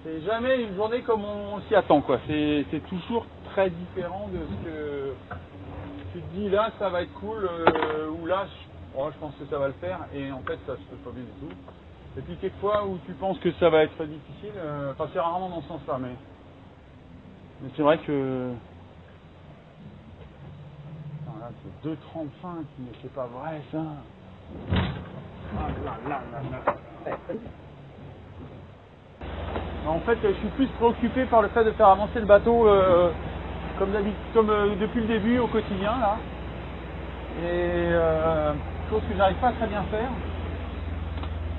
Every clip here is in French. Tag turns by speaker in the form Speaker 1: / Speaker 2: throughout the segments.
Speaker 1: C'est jamais une journée comme on s'y attend, quoi. C'est toujours très différent de ce que tu te dis, là ça va être cool, ou là je pense que ça va le faire, et en fait ça se fait pas bien du tout. Et puis quelquefois où tu penses que ça va être difficile, enfin c'est rarement dans ce sens-là, mais c'est vrai que... Attends, là c'est 2,35, mais c'est pas vrai ça. Ah, là. En fait, je suis plus préoccupé par le fait de faire avancer le bateau comme depuis le début au quotidien là. Et chose que j'arrive pas à très bien faire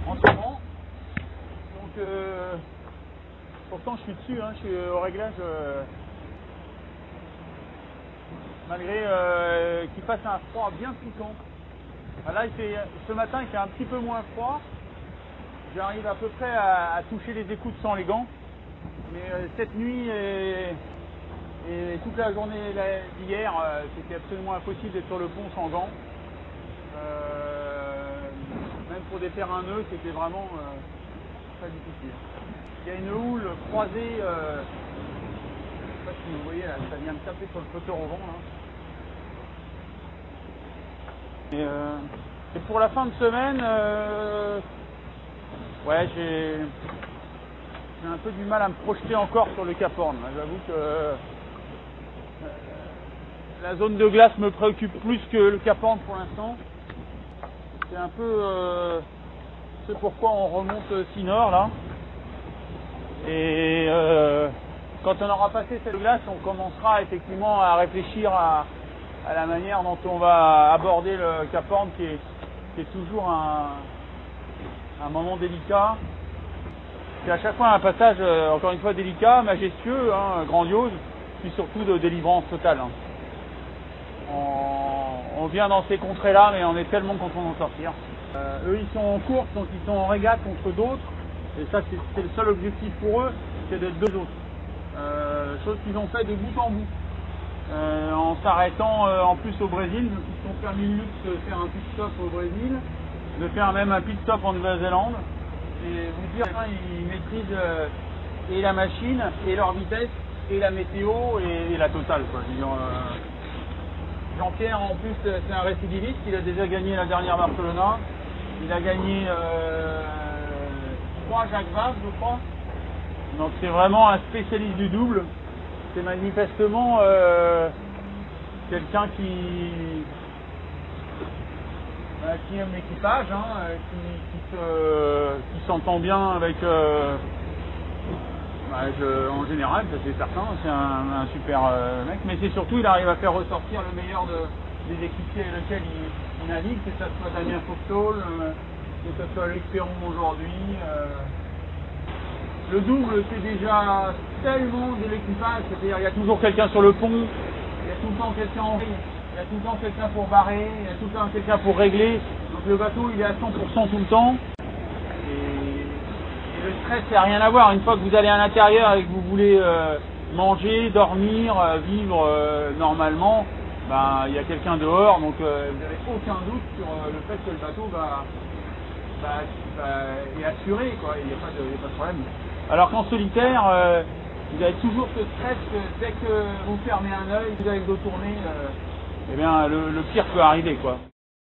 Speaker 1: en ce moment. Donc pourtant je suis dessus, hein, je suis au réglage malgré qu'il fasse un froid bien piquant. Là ce matin il fait un petit peu moins froid. J'arrive à peu près à toucher les écoutes sans les gants. Mais cette nuit et toute la journée d'hier, c'était absolument impossible d'être sur le pont sans gants. Même pour défaire un nœud, c'était vraiment très difficile. Il y a une houle croisée, je ne sais pas si vous voyez, là, ça vient de taper sur le flotteur au vent. Là. Et pour la fin de semaine, ouais, j'ai un peu du mal à me projeter encore sur le Cap Horn. J'avoue que la zone de glace me préoccupe plus que le Cap Horn pour l'instant. C'est un peu c'est pourquoi on remonte si nord là. Et quand on aura passé cette glace, on commencera effectivement à réfléchir à la manière dont on va aborder le Cap Horn qui est toujours un moment délicat. C'est à chaque fois un passage, encore une fois, délicat, majestueux, hein, grandiose, puis surtout de délivrance totale. Hein. On vient dans ces contrées-là, mais on est tellement content d'en sortir. Eux, ils sont en course, donc ils sont en régate contre d'autres, et ça, c'est le seul objectif pour eux, c'est d'être deux autres. Chose qu'ils ont fait de bout en bout, en s'arrêtant en plus au Brésil, donc ils se sont permis le luxe de faire un pit-stop au Brésil, de faire même un pit-stop en Nouvelle-Zélande. Et vous dire, ils maîtrisent et la machine, et leur vitesse, et la météo, et la totale. Jean-Pierre, en plus, c'est un récidiviste, il a déjà gagné la dernière Barcelona, il a gagné 3 Jacques Vabre, je crois. Donc c'est vraiment un spécialiste du double. C'est manifestement quelqu'un qui aime l'équipage, hein, qui s'entend bien avec en général, ça c'est certain, c'est un super mec, mais c'est surtout il arrive à faire ressortir le meilleur des équipiers avec lesquels il navigue, que ce soit Damien Fauctol, que ce soit Luc Perron aujourd'hui. Le double c'est déjà tellement de l'équipage, c'est-à-dire il y a toujours quelqu'un sur le pont, il y a tout le temps quelqu'un en rive. Il y a tout le temps quelqu'un pour barrer, il y a tout le temps quelqu'un pour régler. Donc le bateau il est à 100% tout le temps. Et le stress c'est rien à voir. Une fois que vous allez à l'intérieur et que vous voulez manger, dormir, vivre normalement, ben, il y a quelqu'un dehors. Donc vous n'avez aucun doute sur le fait que le bateau est assuré, quoi. Il n'y a pas de problème. Alors qu'en solitaire, vous avez toujours ce stress que dès que vous fermez un œil, vous avez le dos tourné. Eh bien, le pire peut arriver, quoi.